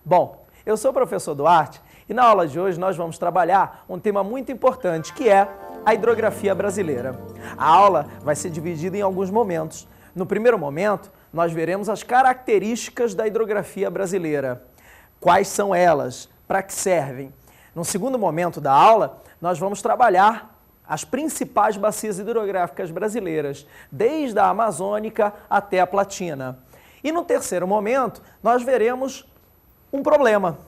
Bom, eu sou o professor Duarte e na aula de hoje nós vamos trabalhar um tema muito importante que é a hidrografia brasileira. A aula vai ser dividida em alguns momentos. No primeiro momento, nós veremos as características da hidrografia brasileira. Quais são elas? Para que servem? No segundo momento da aula, nós vamos trabalhar as principais bacias hidrográficas brasileiras, desde a Amazônica até a Platina. E no terceiro momento, nós veremos um problema.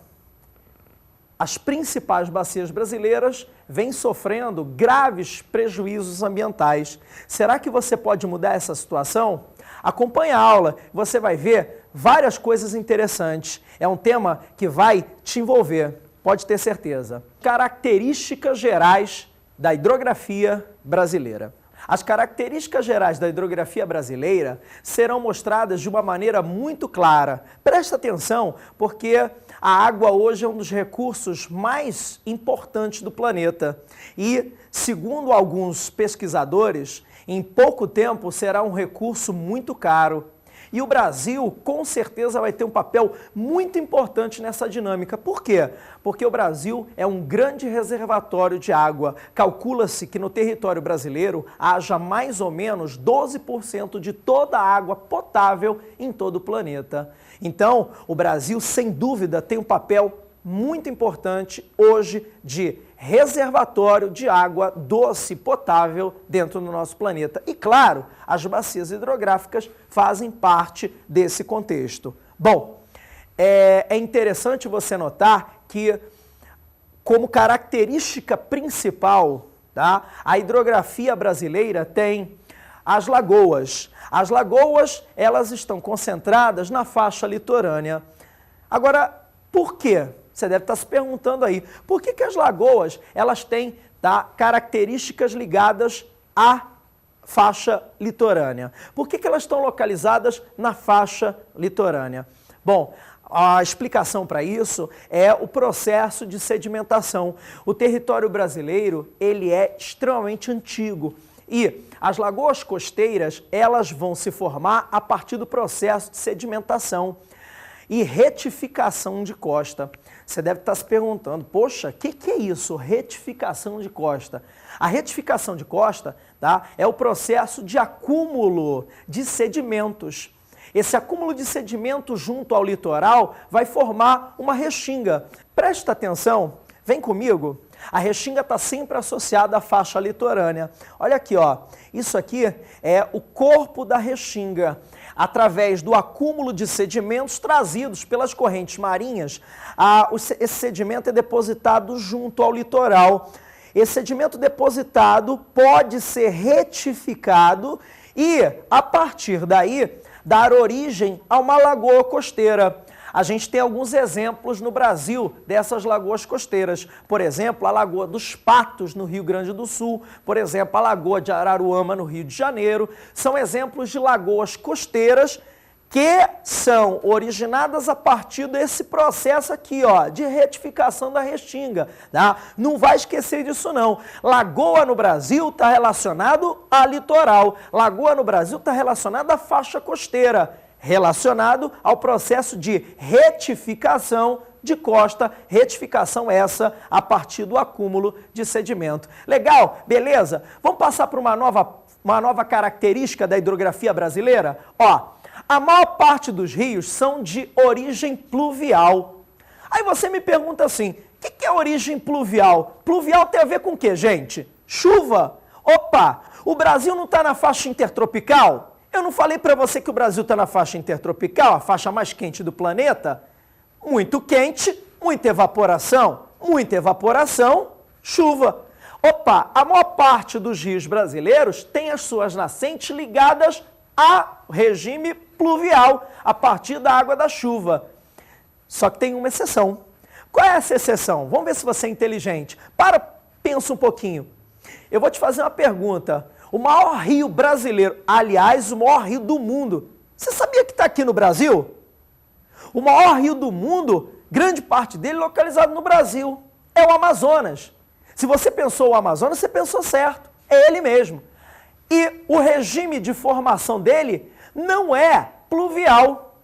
As principais bacias brasileiras vêm sofrendo graves prejuízos ambientais. Será que você pode mudar essa situação? Acompanhe a aula, você vai ver várias coisas interessantes. É um tema que vai te envolver, pode ter certeza. Características gerais da hidrografia brasileira. As características gerais da hidrografia brasileira serão mostradas de uma maneira muito clara. Presta atenção, porque a água hoje é um dos recursos mais importantes do planeta. E, segundo alguns pesquisadores, em pouco tempo será um recurso muito caro. E o Brasil, com certeza, vai ter um papel muito importante nessa dinâmica. Por quê? Porque o Brasil é um grande reservatório de água. Calcula-se que no território brasileiro haja mais ou menos 12% de toda a água potável em todo o planeta. Então, o Brasil, sem dúvida, tem um papel muito importante hoje de reservatório de água doce potável dentro do nosso planeta. E claro, as bacias hidrográficas fazem parte desse contexto. Bom, é interessante você notar que, como característica principal, tá, a hidrografia brasileira tem as lagoas. As lagoas, elas estão concentradas na faixa litorânea. Agora, por quê? Você deve estar se perguntando aí, por que as lagoas elas têm características ligadas à faixa litorânea? Por que elas estão localizadas na faixa litorânea? Bom, a explicação para isso é o processo de sedimentação. O território brasileiro ele é extremamente antigo e as lagoas costeiras elas vão se formar a partir do processo de sedimentação e retificação de costa. Você deve estar se perguntando, poxa, o que é isso, retificação de costa? A retificação de costa, tá, é o processo de acúmulo de sedimentos. Esse acúmulo de sedimentos junto ao litoral vai formar uma restinga. Presta atenção, vem comigo. A restinga está sempre associada à faixa litorânea. Olha aqui, ó. Isso aqui é o corpo da restinga. Através do acúmulo de sedimentos trazidos pelas correntes marinhas, esse sedimento é depositado junto ao litoral. Esse sedimento depositado pode ser retificado e, a partir daí, dar origem a uma lagoa costeira. A gente tem alguns exemplos no Brasil dessas lagoas costeiras. Por exemplo, a Lagoa dos Patos, no Rio Grande do Sul. Por exemplo, a Lagoa de Araruama, no Rio de Janeiro. São exemplos de lagoas costeiras que são originadas a partir desse processo aqui, ó, de retificação da restinga. Tá? Não vai esquecer disso, não. Lagoa no Brasil está relacionado a litoral. Lagoa no Brasil está relacionada à faixa costeira, relacionado ao processo de retificação de costa, retificação essa a partir do acúmulo de sedimento. Legal? Beleza? Vamos passar para uma nova característica da hidrografia brasileira? Ó, a maior parte dos rios são de origem pluvial. Aí você me pergunta assim, o que é origem pluvial? Pluvial tem a ver com o quê, gente? Chuva. Opa, o Brasil não está na faixa intertropical? Eu não falei para você que o Brasil está na faixa intertropical, a faixa mais quente do planeta? Muito quente, muita evaporação, chuva. Opa, a maior parte dos rios brasileiros tem as suas nascentes ligadas ao regime pluvial, a partir da água da chuva. Só que tem uma exceção. Qual é essa exceção? Vamos ver se você é inteligente. Pensa um pouquinho. Eu vou te fazer uma pergunta. O maior rio brasileiro, aliás, o maior rio do mundo, você sabia que está aqui no Brasil? O maior rio do mundo, grande parte dele localizado no Brasil, é o Amazonas. Se você pensou o Amazonas, você pensou certo, é ele mesmo. E o regime de formação dele não é pluvial.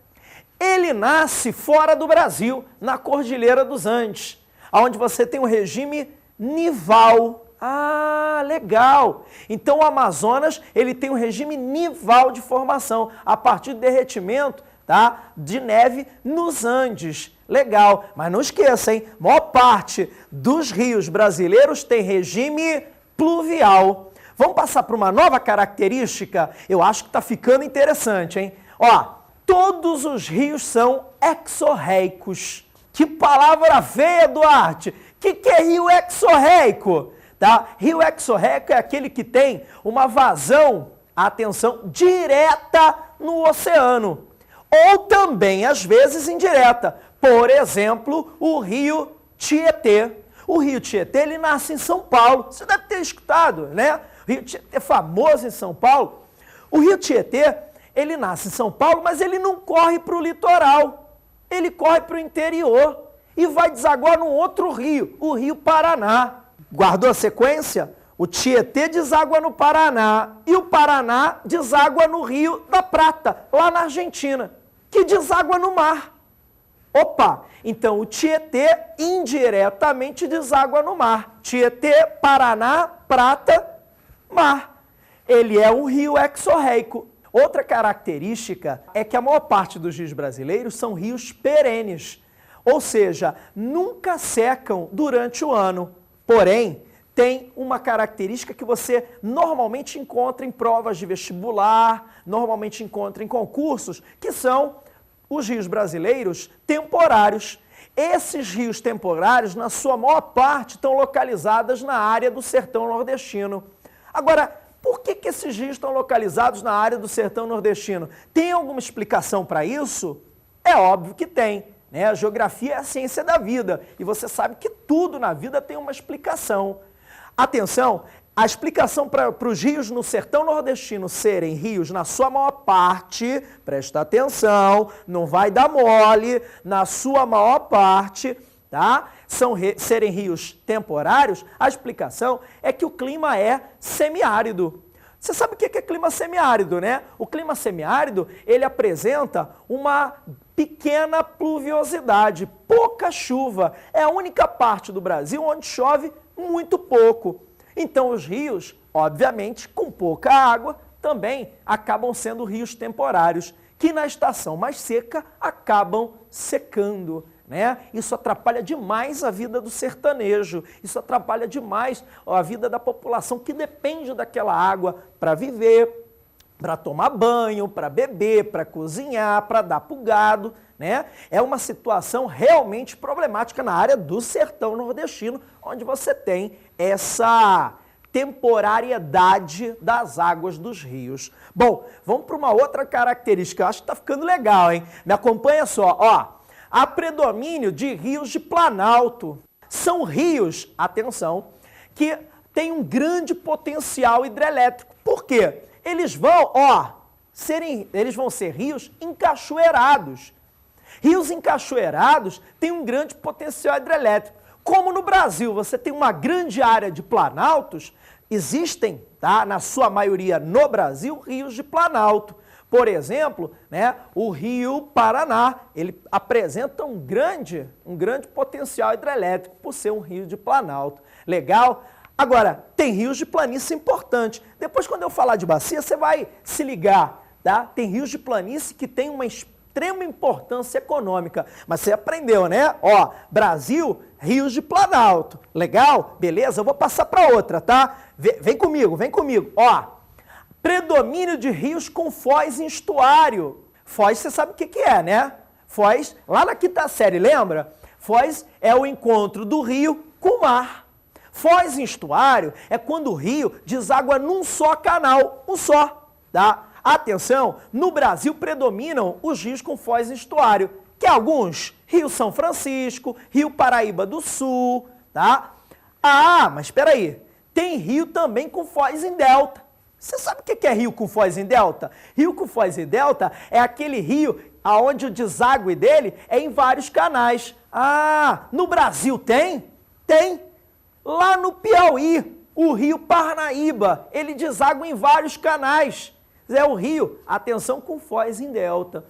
Ele nasce fora do Brasil, na Cordilheira dos Andes, onde você tem um regime nival. Ah, legal! Então o Amazonas, ele tem um regime nival de formação, a partir do derretimento, tá, de neve nos Andes. Legal, mas não esqueça, hein? A maior parte dos rios brasileiros tem regime pluvial. Vamos passar para uma nova característica? Eu acho que está ficando interessante, hein? Ó, todos os rios são exorreicos. Que palavra feia, Duarte! Que é rio exorreico? Tá? Rio exorreico é aquele que tem uma vazão, atenção, direta no oceano. Ou também, às vezes, indireta. Por exemplo, o rio Tietê. O rio Tietê, ele nasce em São Paulo. Você deve ter escutado, né? O rio Tietê é famoso em São Paulo. O rio Tietê, ele nasce em São Paulo, mas ele não corre para o litoral. Ele corre para o interior e vai desaguar num outro rio, o rio Paraná. Guardou a sequência? O Tietê deságua no Paraná e o Paraná deságua no Rio da Prata, lá na Argentina, que deságua no mar. Opa! Então o Tietê indiretamente deságua no mar. Tietê, Paraná, Prata, mar. Ele é um rio exorreico. Outra característica é que a maior parte dos rios brasileiros são rios perenes, ou seja, nunca secam durante o ano. Porém, tem uma característica que você normalmente encontra em provas de vestibular, normalmente encontra em concursos, que são os rios brasileiros temporários. Esses rios temporários, na sua maior parte, estão localizados na área do sertão nordestino. Agora, por que esses rios estão localizados na área do sertão nordestino? Tem alguma explicação para isso? É óbvio que tem. Né? A geografia é a ciência da vida e você sabe que tudo na vida tem uma explicação. Atenção, a explicação para os rios no sertão nordestino serem rios na sua maior parte, presta atenção, não vai dar mole, na sua maior parte, tá? Serem rios temporários, a explicação é que o clima é semiárido. Você sabe o que é clima semiárido, né? O clima semiárido, ele apresenta uma pequena pluviosidade, pouca chuva. É a única parte do Brasil onde chove muito pouco. Então os rios, obviamente, com pouca água, também acabam sendo rios temporários, que na estação mais seca acabam secando. Né? Isso atrapalha demais a vida do sertanejo, isso atrapalha demais a vida da população que depende daquela água para viver, para tomar banho, para beber, para cozinhar, para dar para o gado. Né? É uma situação realmente problemática na área do sertão nordestino, onde você tem essa temporariedade das águas dos rios. Bom, vamos para uma outra característica, eu acho que está ficando legal, hein? Me acompanha só, ó. Há predomínio de rios de planalto. São rios, atenção, que têm um grande potencial hidrelétrico. Por quê? Eles vão ser rios encachoeirados. Rios encachoeirados têm um grande potencial hidrelétrico. Como no Brasil você tem uma grande área de planaltos, existem, tá, na sua maioria no Brasil, rios de planalto. Por exemplo, né, o Rio Paraná, ele apresenta um grande potencial hidrelétrico por ser um rio de planalto. Legal? Agora, tem rios de planície importantes. Depois, quando eu falar de bacia, você vai se ligar, tá? Tem rios de planície que tem uma extrema importância econômica. Mas você aprendeu, né? Ó, Brasil, rios de planalto. Legal? Beleza? Eu vou passar para outra, tá? Vem comigo, vem comigo. Ó. Predomínio de rios com foz em estuário. Foz, você sabe o que é, né? Foz, lá na quinta série, lembra? Foz é o encontro do rio com o mar. Foz em estuário é quando o rio deságua num só canal, um só, tá? Atenção, no Brasil predominam os rios com foz em estuário, que é alguns, Rio São Francisco, Rio Paraíba do Sul, tá? Ah, mas espera aí, tem rio também com foz em delta. Você sabe o que é rio com foz em delta? Rio com foz em delta é aquele rio onde o deságue dele é em vários canais. Ah, no Brasil tem? Tem. Lá no Piauí, o rio Parnaíba, ele deságua em vários canais. É o rio, atenção, com foz em delta.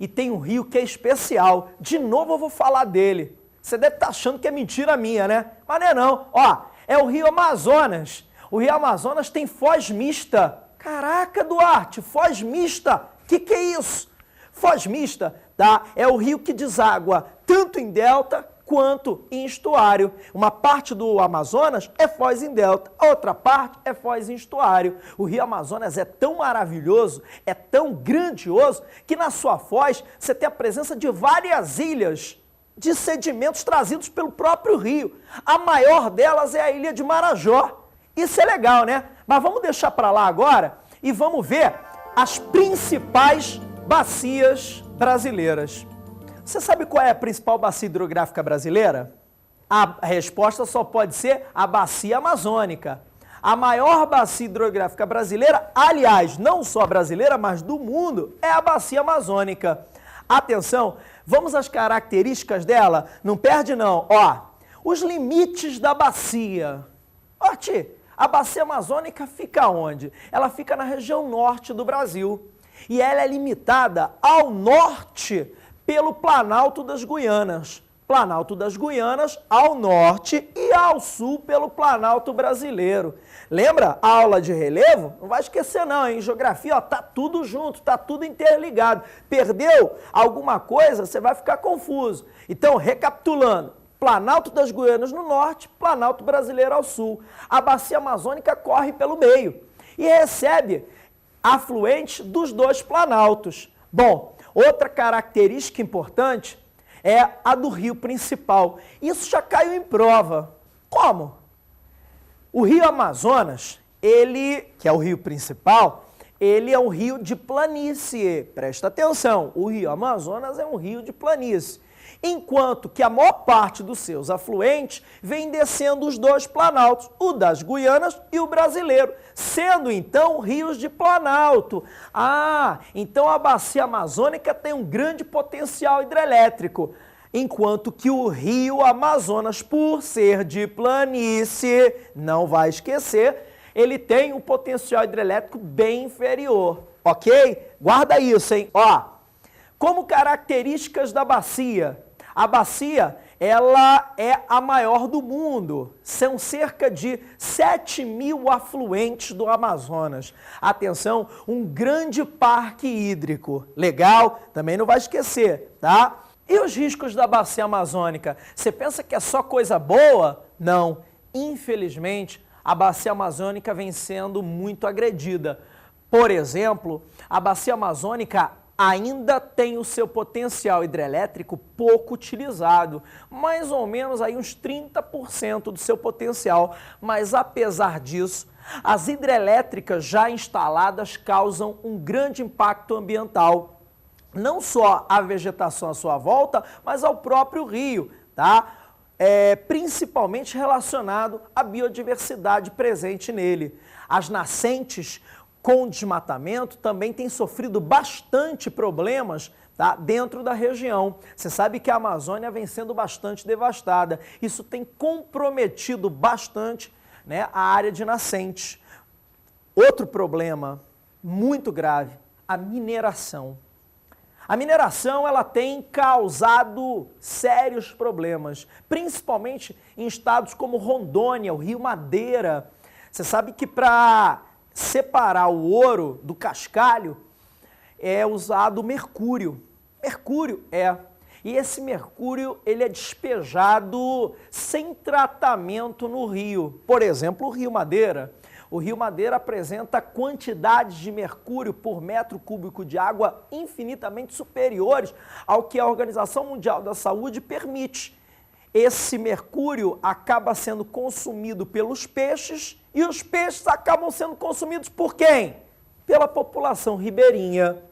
E tem um rio que é especial. De novo eu vou falar dele. Você deve estar achando que é mentira minha, né? Mas não é não. Ó, é o Rio Amazonas. O Rio Amazonas tem foz mista. Caraca, Duarte, foz mista. Que é isso? Foz mista, tá? É o rio que deságua tanto em delta quanto em estuário. Uma parte do Amazonas é foz em delta, a outra parte é foz em estuário. O Rio Amazonas é tão maravilhoso, é tão grandioso, que na sua foz você tem a presença de várias ilhas de sedimentos trazidos pelo próprio rio. A maior delas é a ilha de Marajó. Isso é legal, né? Mas vamos deixar para lá agora e vamos ver as principais bacias brasileiras. Você sabe qual é a principal bacia hidrográfica brasileira? A resposta só pode ser a bacia amazônica. A maior bacia hidrográfica brasileira, aliás, não só brasileira, mas do mundo, é a bacia amazônica. Atenção, vamos às características dela? Não perde não. Ó, os limites da bacia. Ó, Ti, a bacia amazônica fica onde? Ela fica na região norte do Brasil. E ela é limitada ao norte pelo Planalto das Guianas. Planalto das Guianas ao norte e ao sul pelo Planalto brasileiro. Lembra a aula de relevo? Não vai esquecer não, hein? Geografia, ó, tá tudo junto, tá tudo interligado. Perdeu alguma coisa, você vai ficar confuso. Então, recapitulando, Planalto das Guianas no norte, Planalto brasileiro ao sul. A bacia amazônica corre pelo meio e recebe afluentes dos dois planaltos. Bom, outra característica importante é a do rio principal. Isso já caiu em prova. Como? O rio Amazonas, ele, que é o rio principal, ele é um rio de planície. Presta atenção, o rio Amazonas é um rio de planície. Enquanto que a maior parte dos seus afluentes vem descendo os dois planaltos, o das Guianas e o brasileiro, sendo então rios de planalto. Ah, então a bacia amazônica tem um grande potencial hidrelétrico, enquanto que o rio Amazonas, por ser de planície, não vai esquecer, ele tem um potencial hidrelétrico bem inferior, ok? Guarda isso, hein? Ó, como características da bacia, a bacia, ela é a maior do mundo. São cerca de 7.000 afluentes do Amazonas. Atenção, um grande parque hídrico. Legal? Também não vai esquecer, tá? E os riscos da bacia amazônica? Você pensa que é só coisa boa? Não. Infelizmente, a bacia amazônica vem sendo muito agredida. Por exemplo, a bacia amazônica ainda tem o seu potencial hidrelétrico pouco utilizado, mais ou menos aí uns 30% do seu potencial, mas apesar disso, as hidrelétricas já instaladas causam um grande impacto ambiental, não só à vegetação à sua volta, mas ao próprio rio, tá? Principalmente relacionado à biodiversidade presente nele. As nascentes com desmatamento também tem sofrido bastante problemas, tá, dentro da região. Você sabe que a Amazônia vem sendo bastante devastada. Isso tem comprometido bastante, né, a área de nascentes. Outro problema muito grave, a mineração. A mineração ela tem causado sérios problemas, principalmente em estados como Rondônia, o Rio Madeira. Você sabe que para separar o ouro do cascalho é usado mercúrio. Mercúrio E esse mercúrio ele é despejado sem tratamento no rio. Por exemplo, o Rio Madeira. O Rio Madeira apresenta quantidades de mercúrio por metro cúbico de água infinitamente superiores ao que a Organização Mundial da Saúde permite. Esse mercúrio acaba sendo consumido pelos peixes e os peixes acabam sendo consumidos por quem? Pela população ribeirinha.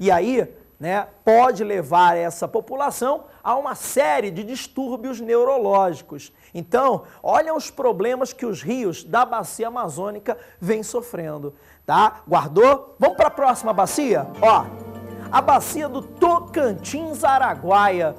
E aí, né, pode levar essa população a uma série de distúrbios neurológicos. Então, olha os problemas que os rios da bacia amazônica vêm sofrendo, tá? Guardou? Vamos para a próxima bacia? Ó, a bacia do Tocantins-Araguaia.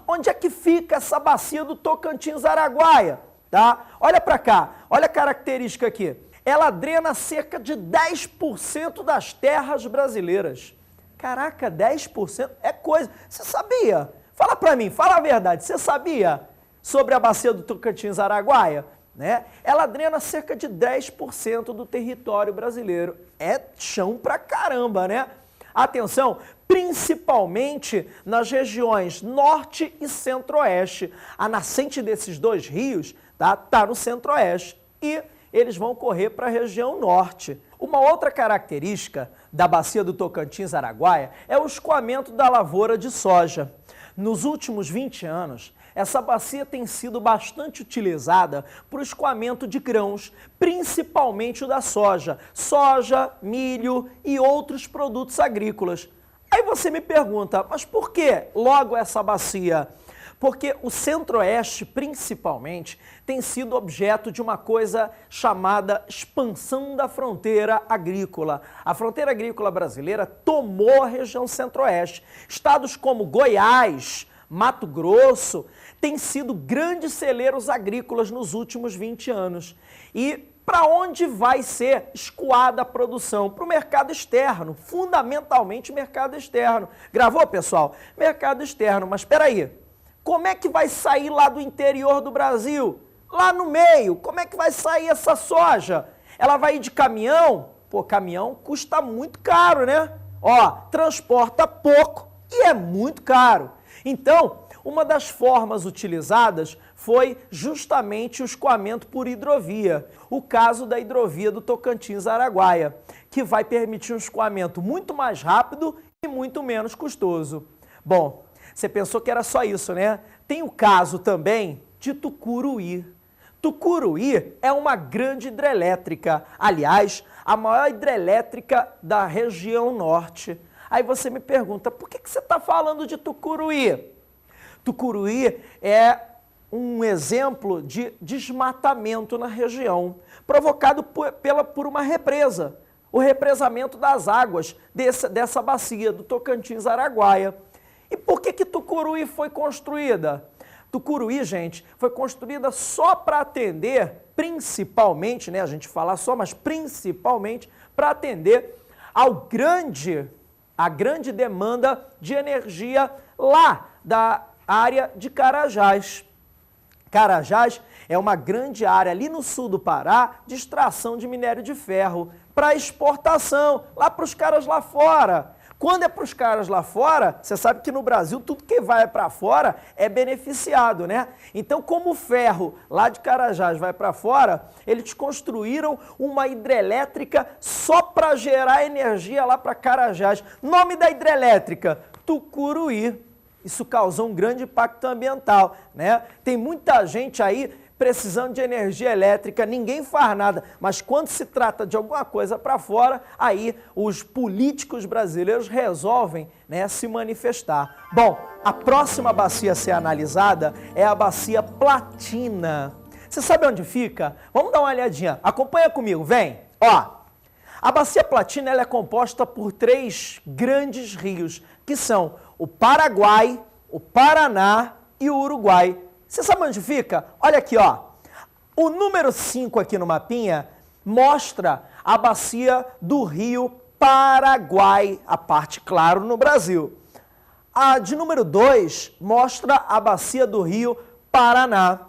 Onde é que fica essa bacia do Tocantins-Araguaia? Tá? Olha para cá, olha a característica aqui. Ela drena cerca de 10% das terras brasileiras. Caraca, 10% é coisa. Você sabia? Fala pra mim, fala a verdade. Você sabia sobre a bacia do Tocantins-Araguaia? Né? Ela drena cerca de 10% do território brasileiro. É chão pra caramba, né? Atenção, principalmente nas regiões norte e centro-oeste. A nascente desses dois rios tá no centro-oeste e eles vão correr para a região norte. Uma outra característica da bacia do Tocantins-Araguaia é o escoamento da lavoura de soja. Nos últimos 20 anos, essa bacia tem sido bastante utilizada para o escoamento de grãos, principalmente o da soja, milho e outros produtos agrícolas. Aí você me pergunta, mas por que logo essa bacia? Porque o centro-oeste, principalmente, tem sido objeto de uma coisa chamada expansão da fronteira agrícola. A fronteira agrícola brasileira tomou a região centro-oeste. Estados como Goiás, Mato Grosso, têm sido grandes celeiros agrícolas nos últimos 20 anos. E para onde vai ser escoada a produção? Para o mercado externo, fundamentalmente mercado externo. Gravou, pessoal? Mercado externo, mas espera aí. Como é que vai sair lá do interior do Brasil? Lá no meio, como é que vai sair essa soja? Ela vai ir de caminhão? Pô, caminhão custa muito caro, né? Ó, transporta pouco e é muito caro. Então, uma das formas utilizadas foi justamente o escoamento por hidrovia. O caso da hidrovia do Tocantins-Araguaia, que vai permitir um escoamento muito mais rápido e muito menos custoso. Bom, você pensou que era só isso, né? Tem o caso também de Tucuruí. Tucuruí é uma grande hidrelétrica, aliás, a maior hidrelétrica da região norte. Aí você me pergunta, por que você está falando de Tucuruí? Tucuruí é um exemplo de desmatamento na região, provocado por uma represa, o represamento das águas dessa bacia do Tocantins-Araguaia. E por que Tucuruí foi construída? Tucuruí, gente, foi construída só para atender, principalmente, né, a gente fala só, mas principalmente para atender a grande demanda de energia lá da área de Carajás. Carajás é uma grande área ali no sul do Pará de extração de minério de ferro para exportação, lá para os caras lá fora. Quando é para os caras lá fora, você sabe que no Brasil tudo que vai para fora é beneficiado, né? Então, como o ferro lá de Carajás vai para fora, eles construíram uma hidrelétrica só para gerar energia lá para Carajás. Nome da hidrelétrica? Tucuruí. Isso causou um grande impacto ambiental, né? Tem muita gente aí precisando de energia elétrica, ninguém faz nada, mas quando se trata de alguma coisa para fora, aí os políticos brasileiros resolvem, né, se manifestar. Bom, a próxima bacia a ser analisada é a bacia Platina. Você sabe onde fica? Vamos dar uma olhadinha, acompanha comigo, vem. Ó, a bacia Platina ela é composta por 3 grandes rios, que são o Paraguai, o Paraná e o Uruguai. Você sabe onde fica? Olha aqui, ó. O número 5 aqui no mapinha mostra a bacia do rio Paraguai, a parte, claro, no Brasil. A de número 2 mostra a bacia do rio Paraná.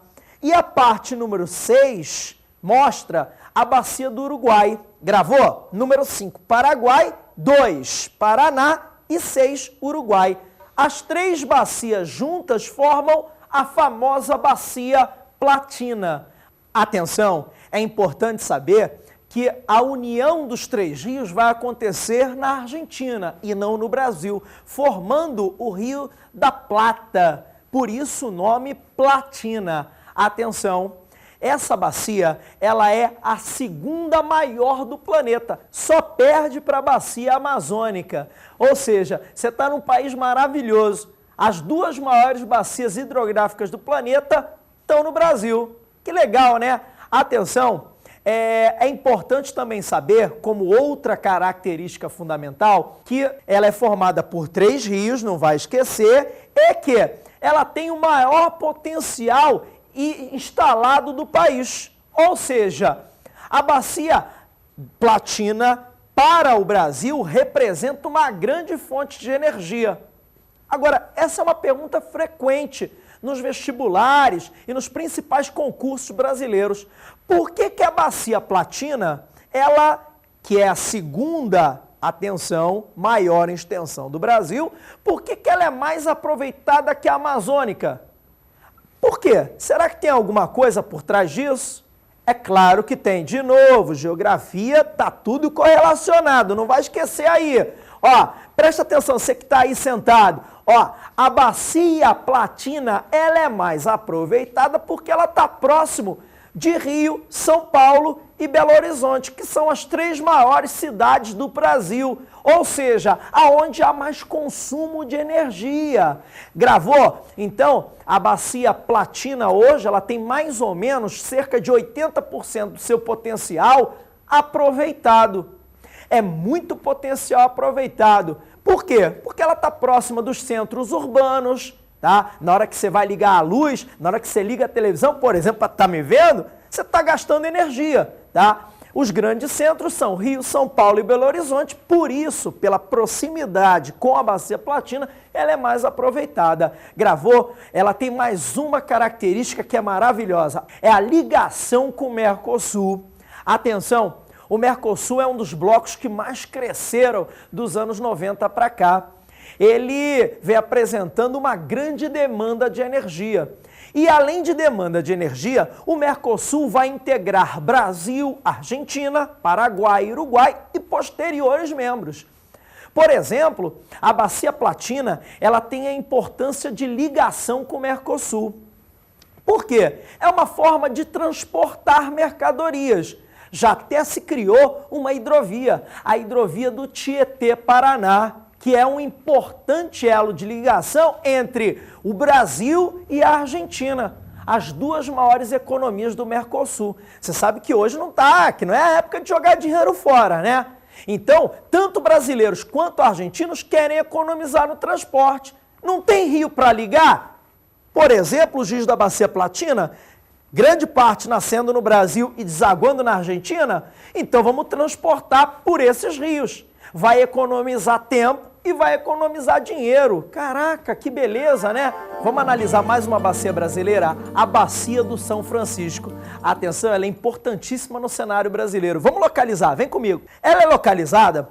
E a parte número 6 mostra a bacia do Uruguai. Gravou? Número 5, Paraguai, 2, Paraná e 6, Uruguai. As 3 bacias juntas formam a famosa bacia Platina. Atenção, é importante saber que a união dos 3 rios vai acontecer na Argentina e não no Brasil, formando o Rio da Plata. Por isso o nome Platina. Atenção, essa bacia ela é a 2ª maior do planeta, só perde para a bacia amazônica. Ou seja, você está num país maravilhoso. As 2 maiores bacias hidrográficas do planeta estão no Brasil. Que legal, né? Atenção, é importante também saber, como outra característica fundamental, que ela é formada por 3 rios, não vai esquecer, e que ela tem o maior potencial instalado do país. Ou seja, a bacia Platina para o Brasil, representa uma grande fonte de energia. Agora, essa é uma pergunta frequente nos vestibulares e nos principais concursos brasileiros. Por que a Bacia Platina, ela, que é a segunda, atenção, maior em extensão do Brasil, por que ela é mais aproveitada que a Amazônica? Por quê? Será que tem alguma coisa por trás disso? É claro que tem. De novo, geografia, tá tudo correlacionado, não vai esquecer aí. Ó, presta atenção, você que está aí sentado. Ó, a Bacia Platina, ela é mais aproveitada porque ela está próximo de Rio, São Paulo e Belo Horizonte, que são as 3 maiores cidades do Brasil, ou seja, aonde há mais consumo de energia. Gravou? Então, a Bacia Platina hoje, ela tem mais ou menos cerca de 80% do seu potencial aproveitado. É muito potencial aproveitado. Por quê? Porque ela está próxima dos centros urbanos, tá? Na hora que você vai ligar a luz, na hora que você liga a televisão, por exemplo, para estar me vendo, você está gastando energia, tá? Os grandes centros são Rio, São Paulo e Belo Horizonte, por isso, pela proximidade com a Bacia Platina, ela é mais aproveitada. Gravou? Ela tem mais uma característica que é maravilhosa, é a ligação com o Mercosul. Atenção, o Mercosul é um dos blocos que mais cresceram dos anos 90 para cá. Ele vem apresentando uma grande demanda de energia. E além de demanda de energia, o Mercosul vai integrar Brasil, Argentina, Paraguai e Uruguai e posteriores membros. Por exemplo, a Bacia Platina, ela tem a importância de ligação com o Mercosul. Por quê? É uma forma de transportar mercadorias. Já até se criou uma hidrovia, a hidrovia do Tietê-Paraná, que é um importante elo de ligação entre o Brasil e a Argentina, as 2 maiores economias do Mercosul. Você sabe que hoje que não é a época de jogar dinheiro fora, né? Então, tanto brasileiros quanto argentinos querem economizar no transporte. Não tem rio para ligar? Por exemplo, os rios da Bacia Platina, grande parte nascendo no Brasil e desaguando na Argentina, então vamos transportar por esses rios. Vai economizar tempo e vai economizar dinheiro. Caraca, que beleza, né? Vamos analisar mais uma bacia brasileira, a Bacia do São Francisco. Atenção, ela é importantíssima no cenário brasileiro. Vamos localizar, vem comigo. Ela é localizada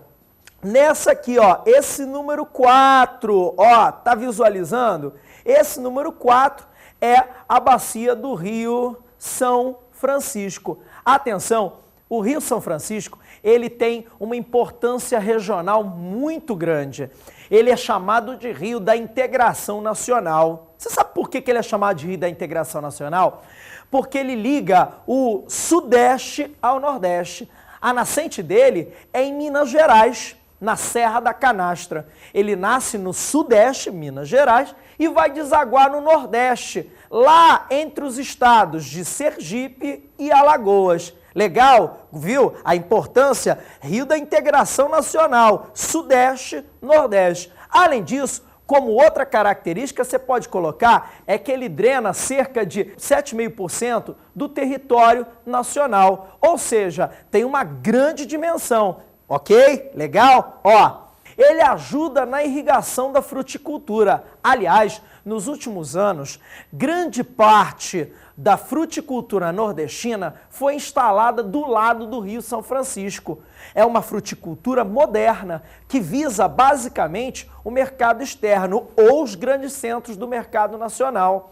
nessa aqui, ó, esse número 4, ó, tá visualizando? Esse número 4 é a Bacia do Rio São Francisco. Atenção, o Rio São Francisco, ele tem uma importância regional muito grande. Ele é chamado de Rio da Integração Nacional. Você sabe por que ele é chamado de Rio da Integração Nacional? Porque ele liga o Sudeste ao Nordeste. A nascente dele é em Minas Gerais, na Serra da Canastra. Ele nasce no Sudeste, Minas Gerais, e vai desaguar no Nordeste, lá entre os estados de Sergipe e Alagoas. Legal? Viu? A importância? Rio da Integração Nacional, Sudeste, Nordeste. Além disso, como outra característica, você pode colocar, é que ele drena cerca de 7,5% do território nacional. Ou seja, tem uma grande dimensão. Ok? Legal? Ó, ele ajuda na irrigação da fruticultura. Aliás, nos últimos anos, grande parte da fruticultura nordestina foi instalada do lado do Rio São Francisco. É uma fruticultura moderna que visa basicamente o mercado externo ou os grandes centros do mercado nacional.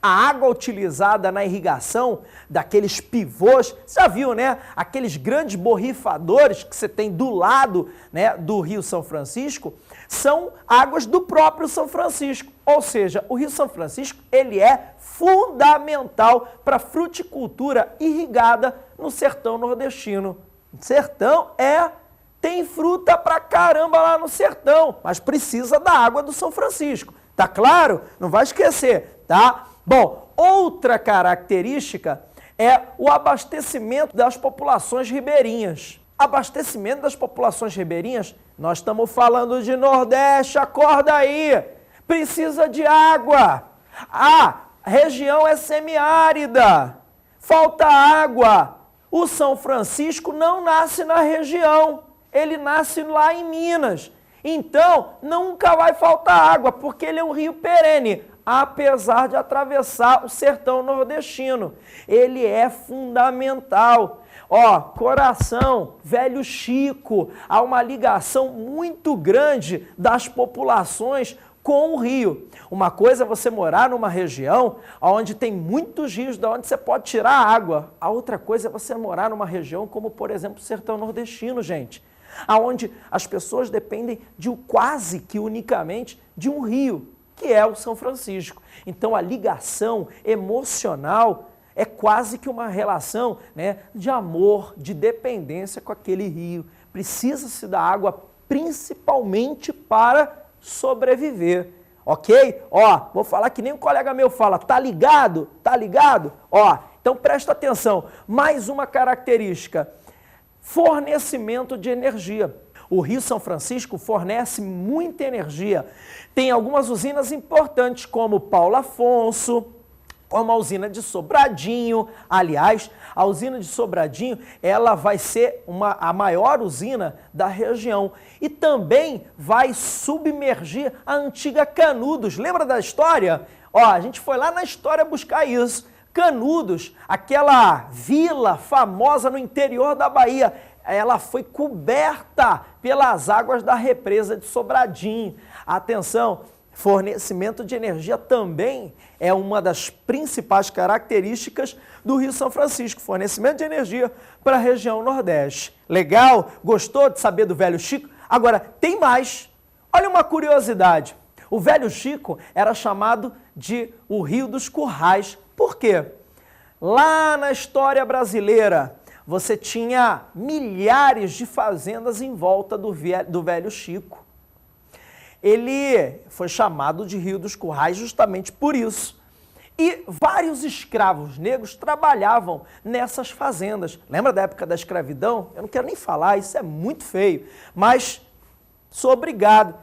A água utilizada na irrigação daqueles pivôs, você já viu, né? Aqueles grandes borrifadores que você tem do lado, né, do Rio São Francisco, são águas do próprio São Francisco. Ou seja, o Rio São Francisco, ele é fundamental para a fruticultura irrigada no sertão nordestino. Sertão tem fruta pra caramba lá no sertão, mas precisa da água do São Francisco. Tá claro? Não vai esquecer, tá? Bom, outra característica é o abastecimento das populações ribeirinhas. Abastecimento das populações ribeirinhas, nós estamos falando de Nordeste, acorda aí, precisa de água. A região é semiárida, falta água. O São Francisco não nasce na região, ele nasce lá em Minas. Então, nunca vai faltar água, porque ele é um rio perene, apesar de atravessar o sertão nordestino. Ele é fundamental. Ó, Coração, Velho Chico, há uma ligação muito grande das populações com o rio. Uma coisa é você morar numa região onde tem muitos rios, de onde você pode tirar água. A outra coisa é você morar numa região como, por exemplo, o sertão nordestino, gente, onde as pessoas dependem de quase que unicamente de um rio, que é o São Francisco. Então a ligação emocional é quase que uma relação, né, de amor, de dependência com aquele rio. Precisa-se da água principalmente para sobreviver, ok? Ó, vou falar que nem um colega meu fala, tá ligado? Tá ligado? Ó, então presta atenção, mais uma característica, fornecimento de energia. O Rio São Francisco fornece muita energia. Tem algumas usinas importantes, como Paulo Afonso, como a usina de Sobradinho. Aliás, a usina de Sobradinho, ela vai ser a maior usina da região. E também vai submergir a antiga Canudos. Lembra da história? Ó, a gente foi lá na história buscar isso. Canudos, aquela vila famosa no interior da Bahia, ela foi coberta pelas águas da represa de Sobradinho. Atenção, fornecimento de energia também é uma das principais características do Rio São Francisco, fornecimento de energia para a região Nordeste. Legal? Gostou de saber do Velho Chico? Agora, tem mais. Olha uma curiosidade. O Velho Chico era chamado de o Rio dos Currais. Por quê? Lá na história brasileira, você tinha milhares de fazendas em volta do Velho Chico. Ele foi chamado de Rio dos Currais justamente por isso. E vários escravos negros trabalhavam nessas fazendas. Lembra da época da escravidão? Eu não quero nem falar, isso é muito feio, mas sou obrigado.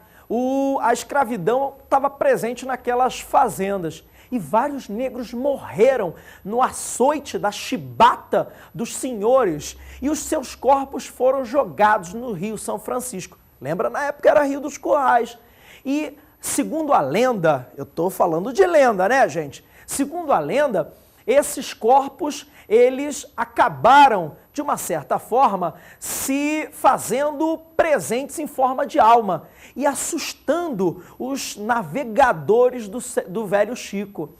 A escravidão estava presente naquelas fazendas. E vários negros morreram no açoite da chibata dos senhores. E os seus corpos foram jogados no Rio São Francisco. Lembra, na época era Rio dos Currais. E, segundo a lenda, eu estou falando de lenda, né, gente? Segundo a lenda, esses corpos, eles acabaram, de uma certa forma, se fazendo presentes em forma de alma e assustando os navegadores do Velho Chico.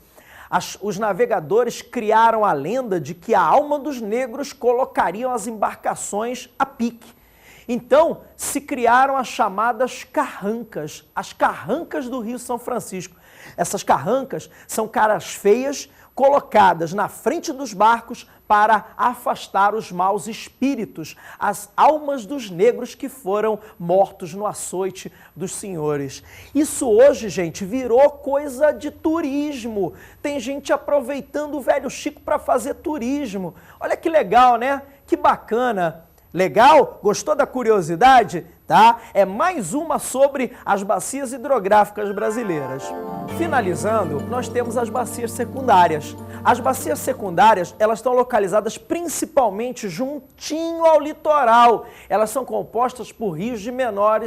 Os navegadores criaram a lenda de que a alma dos negros colocariam as embarcações a pique. Então, se criaram as chamadas carrancas, as carrancas do Rio São Francisco. Essas carrancas são caras feias colocadas na frente dos barcos para afastar os maus espíritos, as almas dos negros que foram mortos no açoite dos senhores. Isso hoje, gente, virou coisa de turismo. Tem gente aproveitando o Velho Chico para fazer turismo. Olha que legal, né? Que bacana. Legal? Gostou da curiosidade? Tá? É mais uma sobre as bacias hidrográficas brasileiras. Finalizando, nós temos as bacias secundárias. As bacias secundárias, elas estão localizadas principalmente juntinho ao litoral. Elas são compostas por rios de menor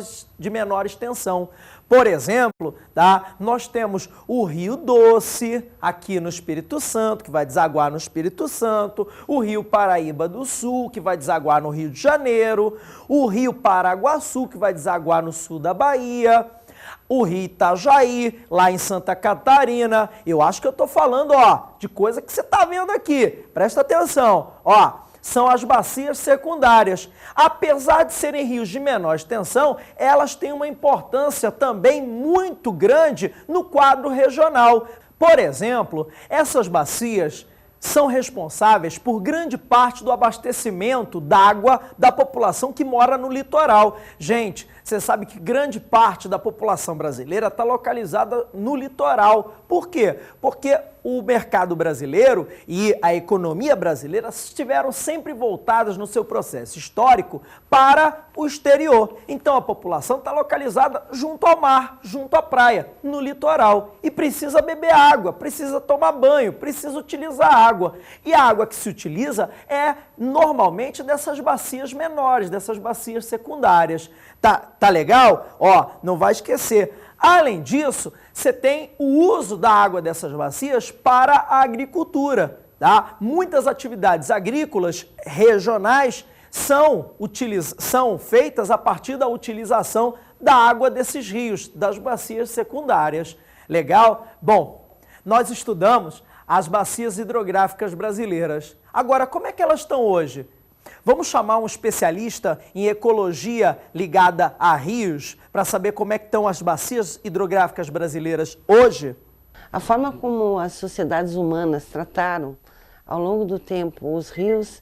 extensão. Por exemplo, tá? Nós temos o Rio Doce, aqui no Espírito Santo, que vai desaguar no Espírito Santo, o Rio Paraíba do Sul, que vai desaguar no Rio de Janeiro, o Rio Paraguaçu, que vai desaguar no sul da Bahia, o Rio Itajaí, lá em Santa Catarina. Eu acho que eu estou falando, ó, de coisa que você está vendo aqui. Presta atenção, ó. São as bacias secundárias. Apesar de serem rios de menor extensão, elas têm uma importância também muito grande no quadro regional. Por exemplo, essas bacias são responsáveis por grande parte do abastecimento d'água da população que mora no litoral. Gente, você sabe que grande parte da população brasileira está localizada no litoral. Por quê? Porque o mercado brasileiro e a economia brasileira estiveram sempre voltadas no seu processo histórico para o exterior. Então a população está localizada junto ao mar, junto à praia, no litoral. E precisa beber água, precisa tomar banho, precisa utilizar água. água. E a água que se utiliza é normalmente dessas bacias menores, dessas bacias secundárias. Tá legal? Ó, não vai esquecer. Além disso, você tem o uso da água dessas bacias para a agricultura, tá? Muitas atividades agrícolas regionais são feitas a partir da utilização da água desses rios, das bacias secundárias. Legal? Bom, nós estudamos as bacias hidrográficas brasileiras. Agora, como é que elas estão hoje? Vamos chamar um especialista em ecologia ligada a rios para saber como é que estão as bacias hidrográficas brasileiras hoje? A forma como as sociedades humanas trataram ao longo do tempo os rios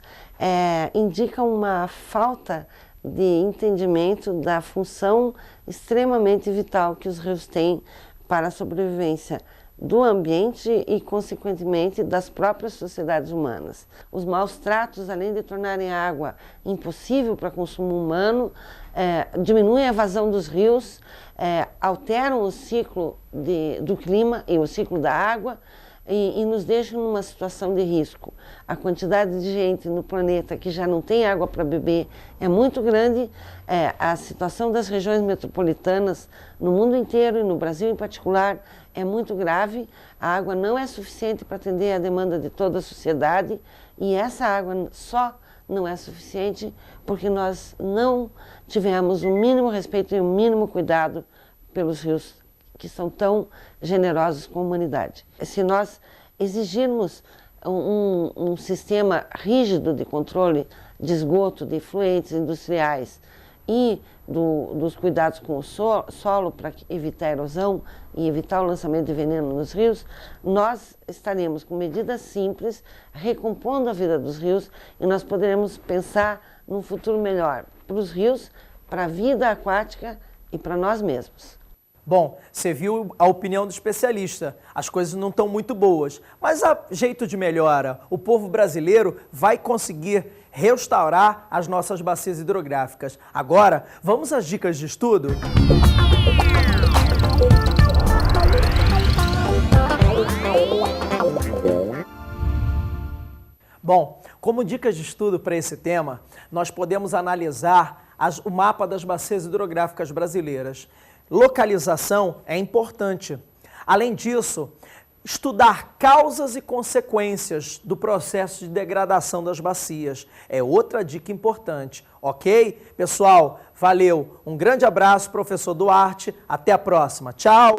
indica uma falta de entendimento da função extremamente vital que os rios têm para a sobrevivência do ambiente e, consequentemente, das próprias sociedades humanas. Os maus tratos, além de tornarem a água impossível para consumo humano, diminuem a vazão dos rios, alteram o ciclo do clima e o ciclo da água e nos deixam numa situação de risco. A quantidade de gente no planeta que já não tem água para beber é muito grande. A situação das regiões metropolitanas no mundo inteiro e no Brasil em particular é muito grave. A água não é suficiente para atender a demanda de toda a sociedade e essa água só não é suficiente porque nós não tivemos o mínimo respeito e o mínimo cuidado pelos rios que são tão generosos com a humanidade. Se nós exigirmos um sistema rígido de controle de esgoto, de efluentes industriais e dos cuidados com o solo para evitar a erosão e evitar o lançamento de veneno nos rios, nós estaremos com medidas simples, recompondo a vida dos rios e nós poderemos pensar num futuro melhor para os rios, para a vida aquática e para nós mesmos. Bom, você viu a opinião do especialista, as coisas não estão muito boas, mas há jeito de melhora. O povo brasileiro vai conseguir restaurar as nossas bacias hidrográficas. Agora, vamos às dicas de estudo? Bom, como dicas de estudo para esse tema, nós podemos analisar o mapa das bacias hidrográficas brasileiras. Localização é importante. Além disso, estudar causas e consequências do processo de degradação das bacias é outra dica importante, ok? Pessoal, valeu. Um grande abraço, professor Duarte. Até a próxima. Tchau!